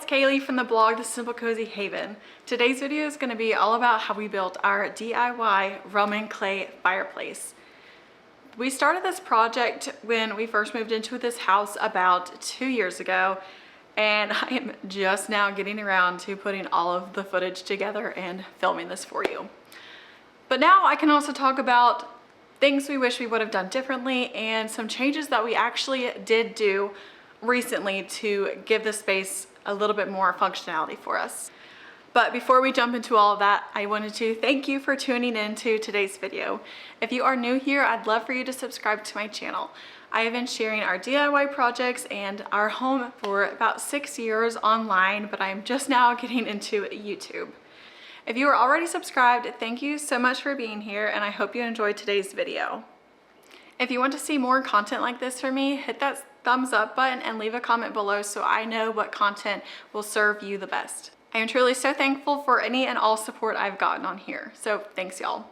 Kaylee from the blog The Simple Cozy Haven. Today's video is going to be all about how we built our DIY Roman clay fireplace. We started this project when we first moved into this house about 2 years ago, and I am just now getting around to putting all of the footage together and filming this for you. But now I can also talk about things we wish we would have done differently and some changes that we actually did do recently to give the space a little bit more functionality for us. But before we jump into all of that, I wanted to thank you for tuning in to today's video. If you are new here, I'd love for you to subscribe to my channel. I have been sharing our DIY projects and our home for about 6 years online, but I'm just now getting into YouTube. If you are already subscribed, thank you so much for being here, and I hope you enjoyed today's video. If you want to see more content like this from me, hit that thumbs up button and leave a comment below so I know what content will serve you the best. I am truly so thankful for any and all support I've gotten on here, so thanks y'all.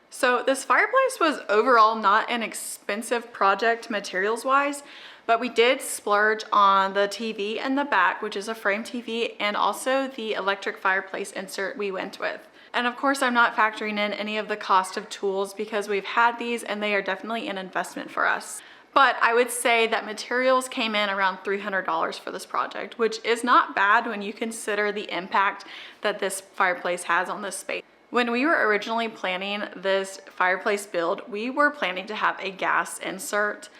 So this fireplace was overall not an expensive project materials wise, but we did splurge on the TV in the back, which is a frame TV, and also the electric fireplace insert we went with. And of course, I'm not factoring in any of the cost of tools because we've had these and they are definitely an investment for us. But I would say that materials came in around $300 for this project, which is not bad when you consider the impact that this fireplace has on this space. When we were originally planning this fireplace build, we were planning to have a gas insert.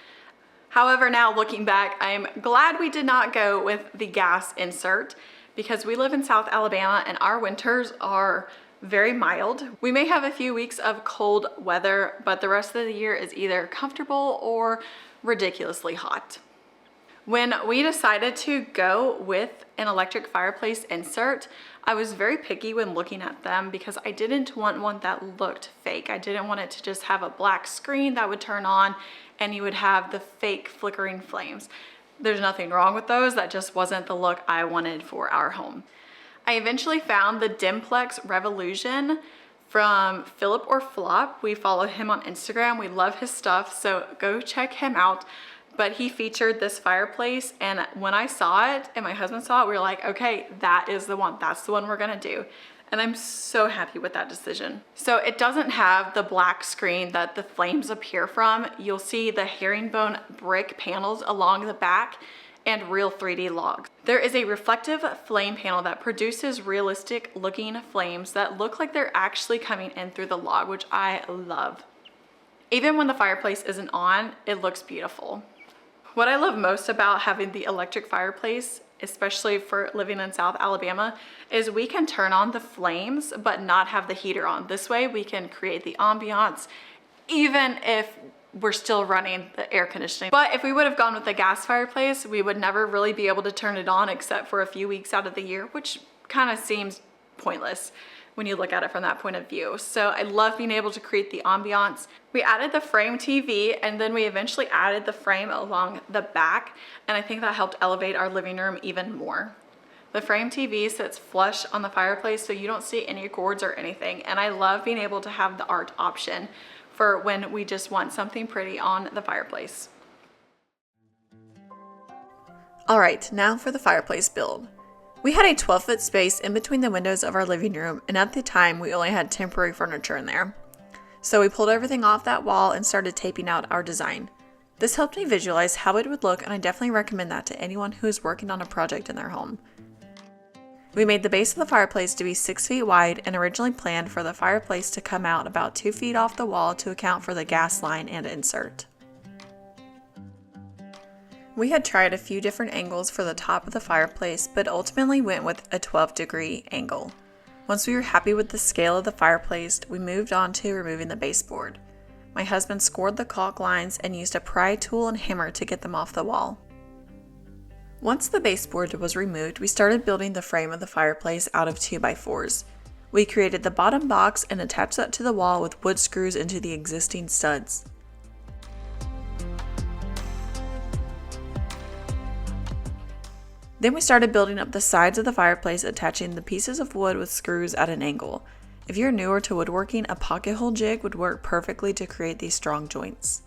However, now looking back, I'm glad we did not go with the gas insert because we live in South Alabama and our winters are very mild. We may have a few weeks of cold weather, but the rest of the year is either comfortable or ridiculously hot. When we decided to go with an electric fireplace insert, I was very picky when looking at them because I didn't want one that looked fake. I didn't want it to just have a black screen that would turn on and you would have the fake flickering flames. There's nothing wrong with those, that just wasn't the look I wanted for our home. I eventually found the Dimplex Revillusion from Philip or Flop. We follow him on Instagram. We love his stuff, so go check him out. But he featured this fireplace, and when I saw it and my husband saw it, we were like, okay, that is the one. That's the one we're gonna do. And I'm so happy with that decision. So it doesn't have the black screen that the flames appear from. You'll see the herringbone brick panels along the back and real 3D logs. There is a reflective flame panel that produces realistic looking flames that look like they're actually coming in through the log, which I love. Even when the fireplace isn't on, it looks beautiful. What I love most about having the electric fireplace, especially for living in South Alabama, is we can turn on the flames but not have the heater on. This way we can create the ambiance even if we're still running the air conditioning. But if we would have gone with the gas fireplace, we would never really be able to turn it on except for a few weeks out of the year, which kind of seems pointless when you look at it from that point of view. So I love being able to create the ambiance. We added the frame TV and then we eventually added the frame along the back, and I think that helped elevate our living room even more. The frame TV sits flush on the fireplace so you don't see any cords or anything, and I love being able to have the art option for when we just want something pretty on the fireplace. All right, now for the fireplace build. We had a 12-foot space in between the windows of our living room, and at the time we only had temporary furniture in there. So we pulled everything off that wall and started taping out our design. This helped me visualize how it would look, and I definitely recommend that to anyone who is working on a project in their home. We made the base of the fireplace to be 6 feet wide and originally planned for the fireplace to come out about 2 feet off the wall to account for the gas line and insert. We had tried a few different angles for the top of the fireplace, but ultimately went with a 12-degree angle. Once we were happy with the scale of the fireplace, we moved on to removing the baseboard. My husband scored the caulk lines and used a pry tool and hammer to get them off the wall. Once the baseboard was removed, we started building the frame of the fireplace out of 2x4s. We created the bottom box and attached that to the wall with wood screws into the existing studs. Then we started building up the sides of the fireplace, attaching the pieces of wood with screws at an angle. If you're newer to woodworking, a pocket hole jig would work perfectly to create these strong joints.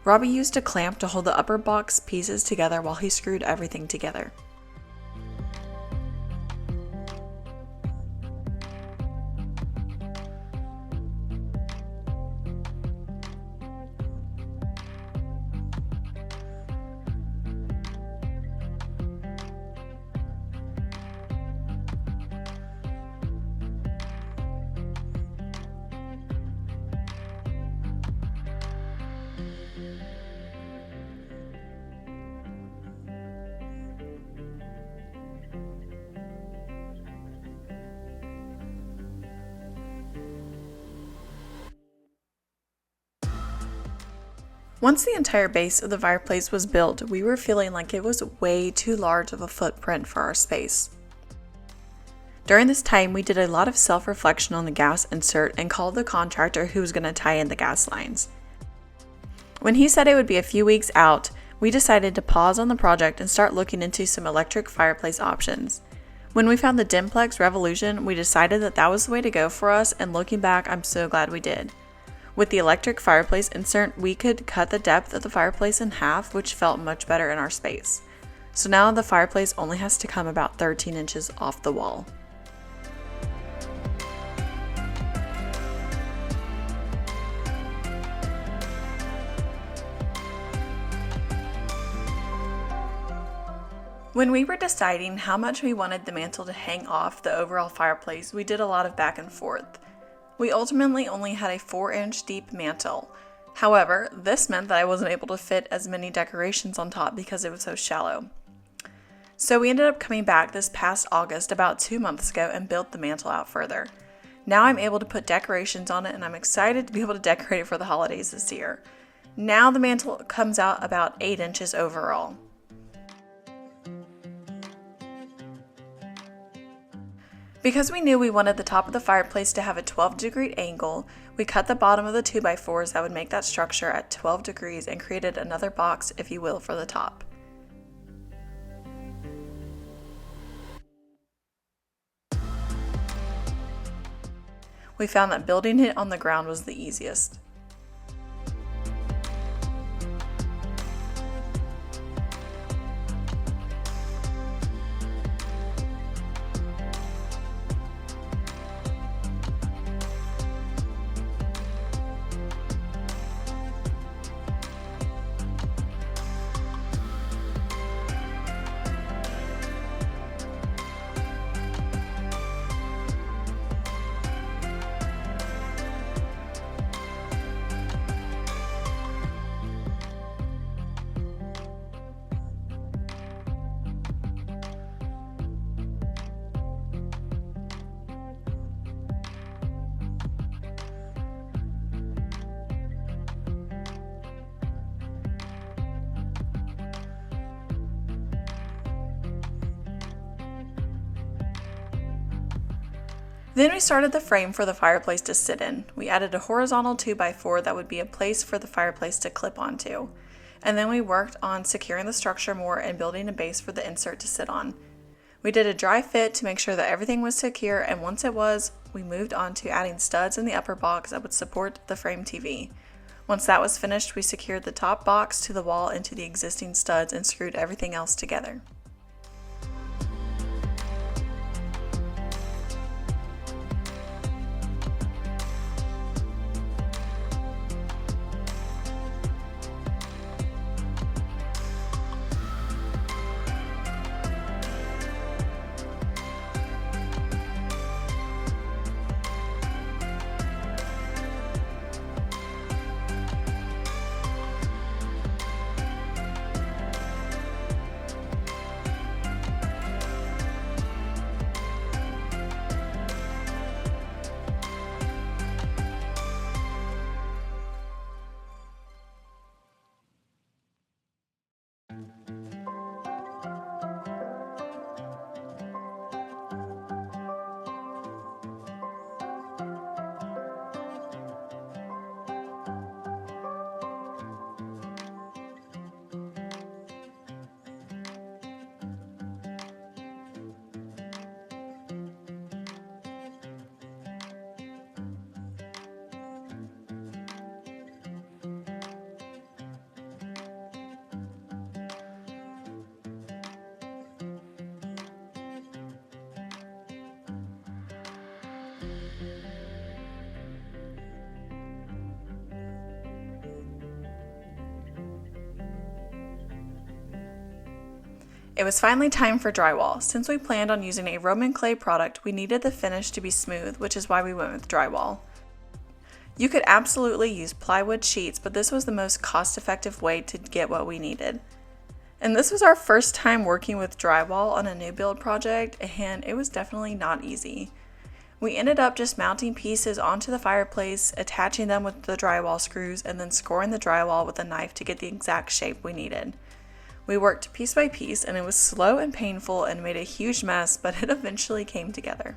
Robbie used a clamp to hold the upper box pieces together while he screwed everything together. Once the entire base of the fireplace was built, we were feeling like it was way too large of a footprint for our space. During this time, we did a lot of self-reflection on the gas insert and called the contractor who was going to tie in the gas lines. When he said it would be a few weeks out, we decided to pause on the project and start looking into some electric fireplace options. When we found the Dimplex Revillusion, we decided that that was the way to go for us, and looking back, I'm so glad we did. With the electric fireplace insert, we could cut the depth of the fireplace in half, which felt much better in our space. So now the fireplace only has to come about 13 inches off the wall. When we were deciding how much we wanted the mantle to hang off the overall fireplace, we did a lot of back and forth. We ultimately only had a 4-inch deep mantle. However, this meant that I wasn't able to fit as many decorations on top because it was so shallow. So we ended up coming back this past August, about 2 months ago, and built the mantle out further. Now I'm able to put decorations on it, and I'm excited to be able to decorate it for the holidays this year. Now the mantle comes out about 8 inches overall. Because we knew we wanted the top of the fireplace to have a 12-degree angle, we cut the bottom of the 2x4s that would make that structure at 12 degrees and created another box, if you will, for the top. We found that building it on the ground was the easiest. Then we started the frame for the fireplace to sit in. We added a horizontal 2x4 that would be a place for the fireplace to clip onto. And then we worked on securing the structure more and building a base for the insert to sit on. We did a dry fit to make sure that everything was secure, and once it was, we moved on to adding studs in the upper box that would support the frame TV. Once that was finished, we secured the top box to the wall into the existing studs and screwed everything else together. It was finally time for drywall. Since we planned on using a Roman clay product, we needed the finish to be smooth, which is why we went with drywall. You could absolutely use plywood sheets, but this was the most cost-effective way to get what we needed. And this was our first time working with drywall on a new build project, and it was definitely not easy. We ended up just mounting pieces onto the fireplace, attaching them with the drywall screws, and then scoring the drywall with a knife to get the exact shape we needed. We worked piece by piece, and it was slow and painful and made a huge mess, but it eventually came together.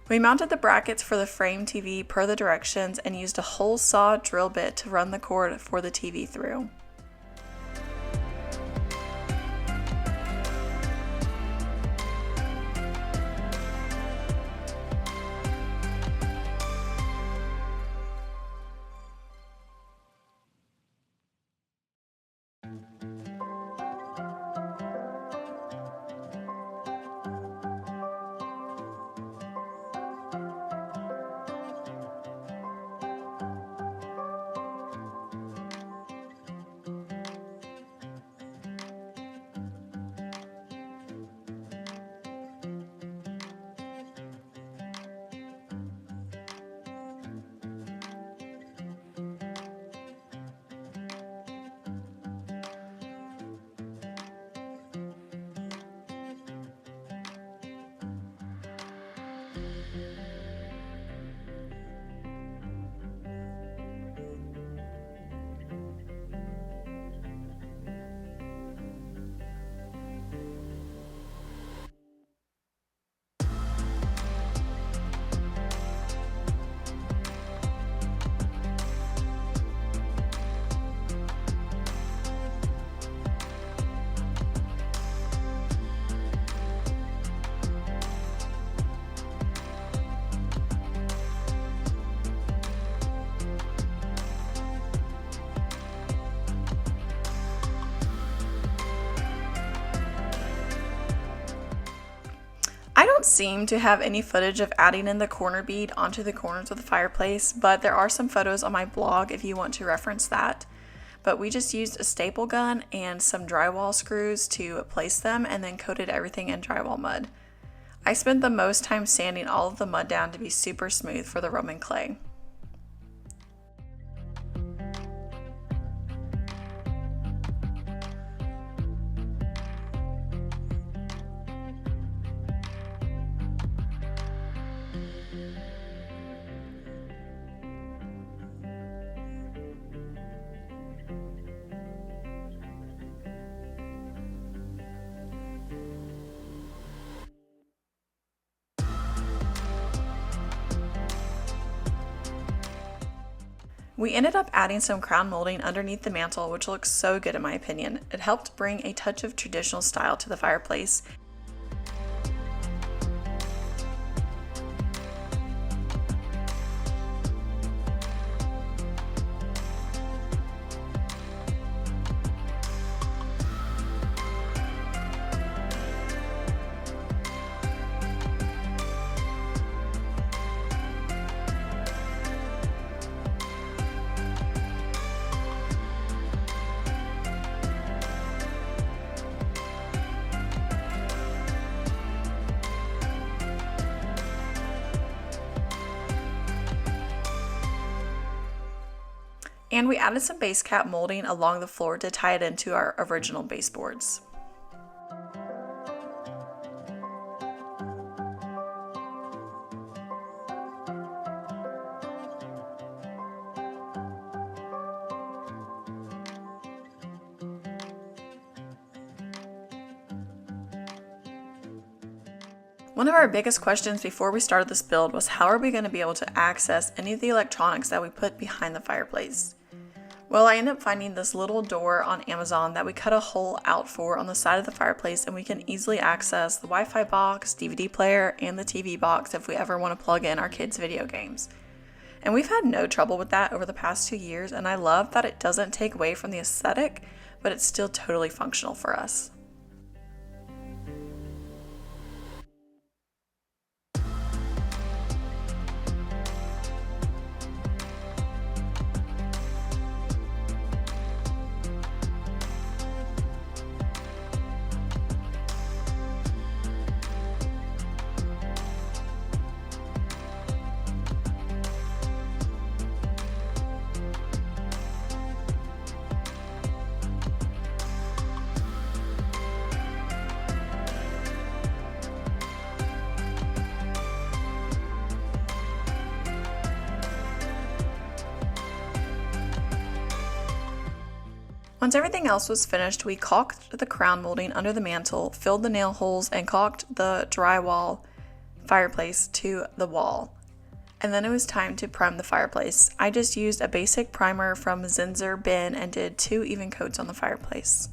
We mounted the brackets for the frame TV per the directions and used a hole saw drill bit to run the cord for the TV through. I don't seem to have any footage of adding in the corner bead onto the corners of the fireplace, but there are some photos on my blog if you want to reference that. But we just used a staple gun and some drywall screws to place them and then coated everything in drywall mud. I spent the most time sanding all of the mud down to be super smooth for the Roman clay. We ended up adding some crown molding underneath the mantle, which looks so good in my opinion. It helped bring a touch of traditional style to the fireplace. And we added some base cap molding along the floor to tie it into our original baseboards. One of our biggest questions before we started this build was how are we going to be able to access any of the electronics that we put behind the fireplace? Well, I ended up finding this little door on Amazon that we cut a hole out for on the side of the fireplace, and we can easily access the Wi-Fi box, DVD player, and the TV box if we ever want to plug in our kids' video games. And we've had no trouble with that over the past 2 years, and I love that it doesn't take away from the aesthetic, but it's still totally functional for us. Once everything else was finished, we caulked the crown molding under the mantle, filled the nail holes, and caulked the drywall fireplace to the wall. And then it was time to prime the fireplace. I just used a basic primer from Zinsser bin and did 2 even coats on the fireplace.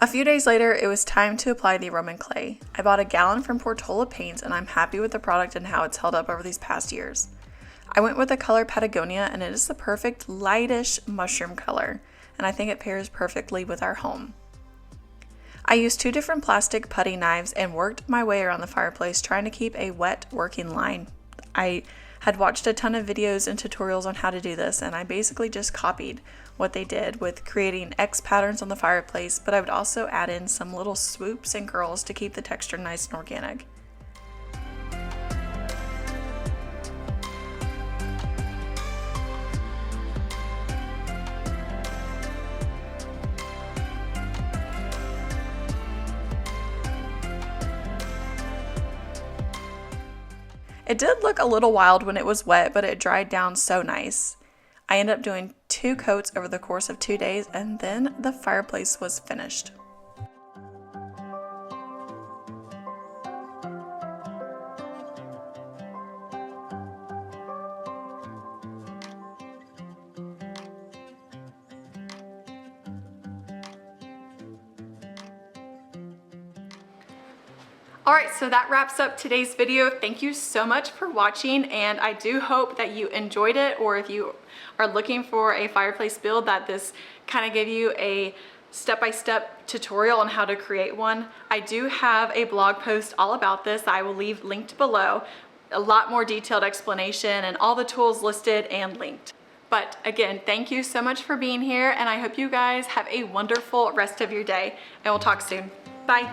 A few days later, it was time to apply the Roman clay. I bought a gallon from Portola paints, and I'm happy with the product and how it's held up over these past years. I went with the color Patagonia, and it is the perfect lightish mushroom color, and I think it pairs perfectly with our home. I used 2 different plastic putty knives and worked my way around the fireplace trying to keep a wet working line. I had watched a ton of videos and tutorials on how to do this, and I basically just copied what they did with creating X patterns on the fireplace, but I would also add in some little swoops and curls to keep the texture nice and organic. It did look a little wild when it was wet, but it dried down so nice. I ended up doing 2 coats over the course of 2 days, and then the fireplace was finished. Alright, so that wraps up today's video. Thank you so much for watching, and I do hope that you enjoyed it, or if you are looking for a fireplace build, that this kind of gave you a step-by-step tutorial on how to create one. I do have a blog post all about this that I will leave linked below. A lot more detailed explanation and all the tools listed and linked. But again, thank you so much for being here, and I hope you guys have a wonderful rest of your day, and we'll talk soon. Bye.